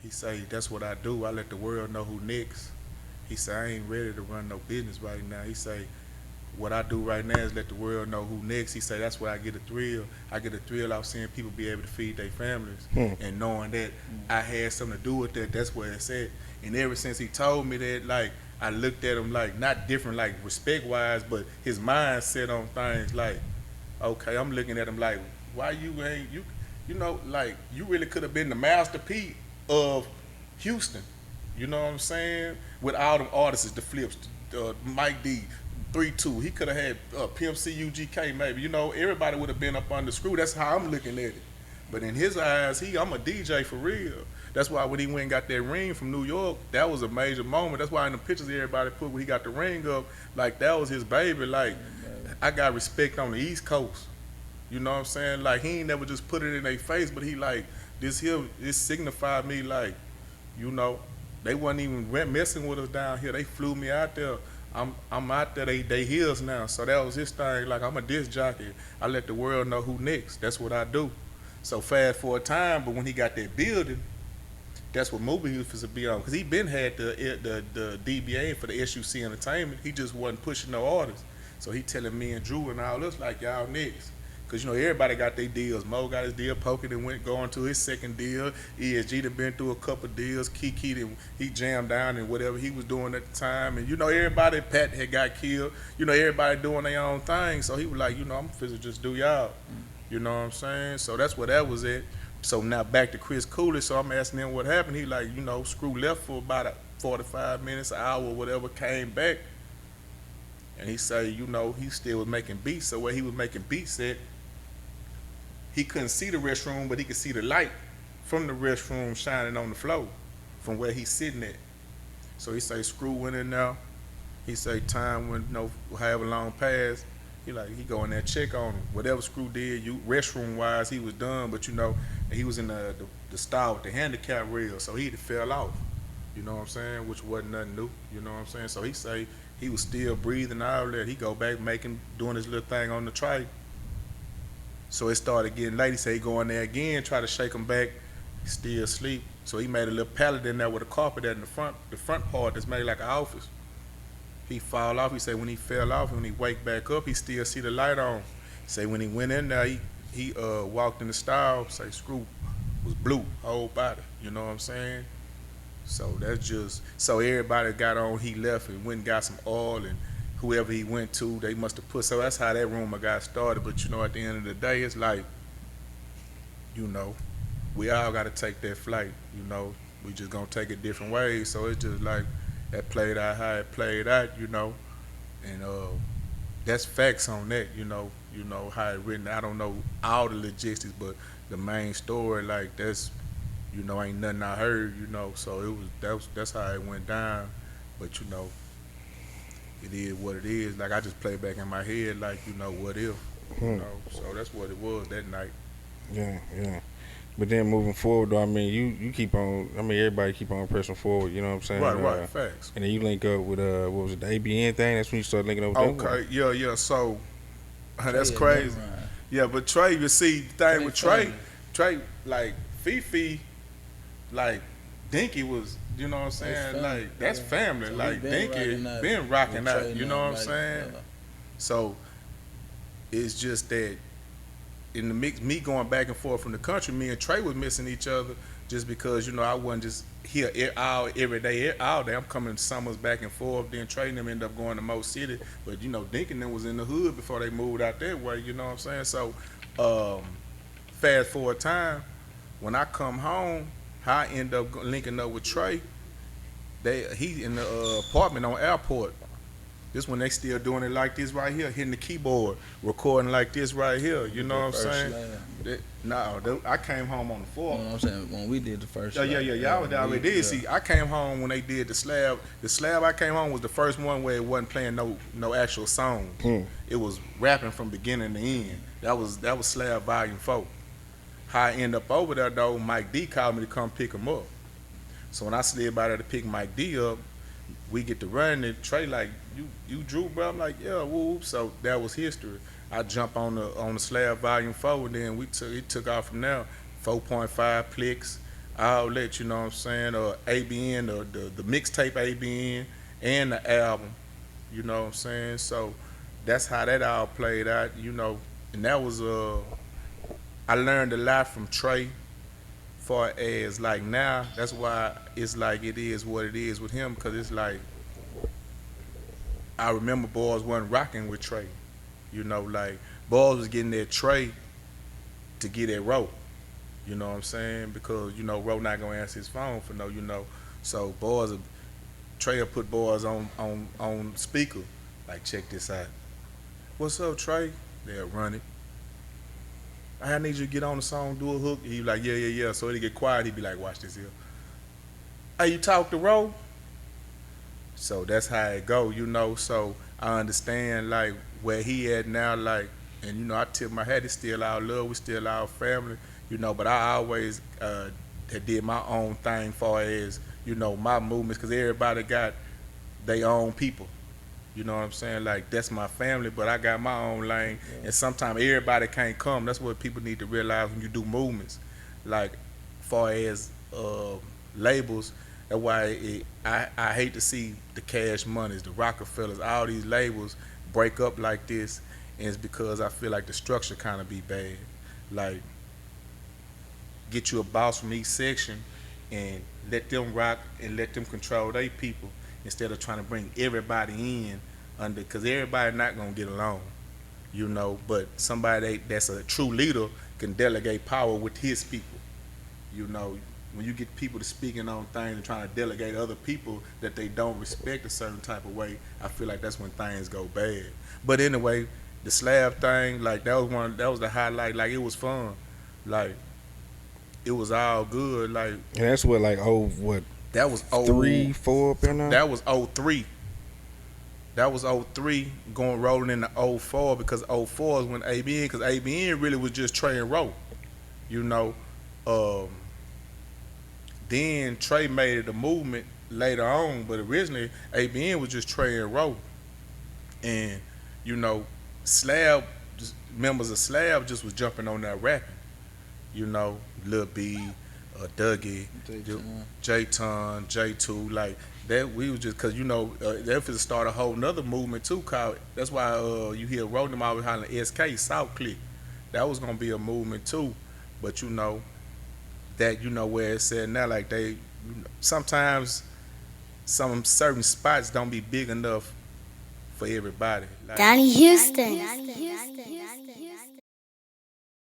He say, that's what I do. I let the world know who next. He say, I ain't ready to run no business right now. He say, what I do right now is let the world know who next. He say, that's where I get a thrill. I get a thrill out seeing people be able to feed their families and knowing that I had something to do with that. That's where it's at. And ever since he told me that, like, I looked at him like, not different, like respect-wise, but his mindset on things like, okay, I'm looking at him like, why you ain't, you know, like, you really could have been the Master P of Houston. You know what I'm saying? With all them artists, the Flips, Mike D, 3-2. He could have had Pimp C, UGK maybe. You know, everybody would have been up under screw. That's how I'm looking at it. But in his eyes, I'm a DJ for real. That's why when he went and got that ring from New York, that was a major moment. That's why in the pictures everybody put when he got the ring up, like that was his baby. Like, I got respect on the East Coast. You know what I'm saying? Like, he ain't never just put it in their face, but he like, this here, this signified me like, you know, they wasn't even messing with us down here. They flew me out there. I'm out there, they heels now. So that was his thing. Like, I'm a disc jockey. I let the world know who next. That's what I do. So fast forward time, but when he got that building, that's what movie he was supposed to be on. Because he been had the DBA for the SUC Entertainment. He just wasn't pushing no orders. So he telling me and Drew and all us like, y'all next. Because, you know, everybody got their deals. Mo got his deal. Pokey then went going to his second deal. ESG done been through a couple deals. Kiki, he jammed down in whatever he was doing at the time. And, you know, everybody, Pat had got killed. You know, everybody doing their own thing. So he was like, you know, I'm finna just do y'all. You know what I'm saying? So that's where that was at. So now back to Chris Coolie. So I'm asking him what happened. He like, you know, Screw left for about 45 minutes, an hour, whatever, came back. And he say, you know, he still was making beats. So where he was making beats at, he couldn't see the restroom, but he could see the light from the restroom shining on the floor from where he's sitting at. So he say Screw went in there. He say time went, you know, however long passed. He go in there check on him. Whatever Screw did, restroom wise, he was done. But you know, he was in the stall with the handicap rail, so he fell off. You know what I'm saying? Which wasn't nothing new. You know what I'm saying? So he say he was still breathing all that. He go back doing his little thing on the tray. So it started getting late. He say he go in there again, try to shake him back. He still asleep. So he made a little pallet in there with a carpet in the front part that's made like an office. He fall off. He say when he fell off, when he wake back up, he still see the light on. Say when he went in there, he walked in the stall. Say Screw was blue, whole body. You know what I'm saying? So that's just so everybody got on. He left and went and got some oil, and whoever he went to, they must have put. So that's how that rumor got started. But you know, at the end of the day, it's like, you know, we all got to take that flight. You know, we just gonna take it different ways. So it's just like that played out how it played out. You know, and that's facts on that. You know how it written. I don't know all the logistics, but the main story, like that's, you know, ain't nothing I heard. You know, so that's how it went down. But you know, it is what it is. Like I just play back in my head, like, you know, what if, you know. So that's what it was that night. Yeah. But then moving forward, though, I mean, you keep on. I mean, everybody keep on pressing forward. You know what I'm saying? Right, facts. And then you link up with what was it, the ABN thing? That's when you start linking up with them. Okay, yeah. So that's crazy. Yeah, but Trae, you see, the thing with Trae, like Fifi, like Dinky was, you know what I'm saying? Like that's family. So like Dinky been rocking out. You know what I'm saying? So it's just that in the mix, me going back and forth from the country, me and Trae was missing each other just because, you know, I wasn't just here every day, all day. I'm coming summers back and forth. Then Trae and them end up going to Mo City. But, you know, Dinkin them was in the hood before they moved out that way, you know what I'm saying? So fast forward time, when I come home, how I end up linking up with Trae, he in the apartment on Airport. This when they still doing it like this right here, hitting the keyboard, recording like this right here. You know what I'm saying? I came home on the floor. You know what I'm saying? When we did the first. Yeah. Y'all already did. See, I came home when they did the slab. The slab I came home was the first one where it wasn't playing no actual song. It was rapping from beginning to end. That was Slab Volume 4. How I end up over there though, Mike D called me to come pick him up. So when I slid by there to pick Mike D up, we get to run and Trae like, you Drew, bro? I'm like, yeah, woo. So that was history. I jump on the Slab Volume 4, and then it took off from there. 4.5 Plex, outlet, you know what I'm saying, or ABN, or the mixtape ABN, and the album, you know what I'm saying. So that's how that all played out, you know. And that was I learned a lot from Trae, far as like now. That's why it's like it is what it is with him, because it's like I remember boys wasn't rocking with Trae, you know, like boys was getting their Trae to get at Roe. You know what I'm saying? Because you know Roe not gonna answer his phone for no, you know. So boys, Trey will put boys on speaker. Like, check this out. What's up, Trey? They'll run it. I need you to get on the song, do a hook. He be like, yeah, yeah, yeah. So he get quiet. He be like, watch this here. Hey, you talk to Roe? So that's how it go, you know. So I understand like where he at now, like, and you know I tip my hat. It's still our love. We still our family, you know. But I always did my own thing, far as you know my movements, because everybody got their own people. You know what I'm saying? Like that's my family, but I got my own lane, and sometimes everybody can't come. That's what people need to realize when you do movements, like far as labels. That's why I hate to see the Cash Moneys, the Rockefellers, all these labels break up like this, and it's because I feel like the structure kind of be bad. Like, get you a boss from each section and let them rock and let them control their people instead of trying to bring everybody in under, because everybody not going to get along, you know, but somebody that's a true leader can delegate power with his people, you know. When you get people to speaking on things and trying to delegate other people that they don't respect a certain type of way, I feel like that's when things go bad. But anyway, the slab thing, like that was the highlight. Like it was fun, like it was all good. Like And that's what, like, oh, what, that was 3, 4 up in there? that was '03. That was '03 going rolling into '04, because '04 is when ABN, because ABN really was just Trey and Roe, you know. Then Trey made it a movement later on, but originally ABN was just Trey and Roe. And, you know, members of Slab just was jumping on that rapping. You know, Lil B, Dougie, J-Ton, J2, like that. We was just, cause you know, that was start a whole nother movement too. Called, that's why you hear Rolling them always hollering SK South Click. That was gonna be a movement too, but you know that, you know, where it said now, like they sometimes some certain spots don't be big enough for everybody. Like, Donnie Houston.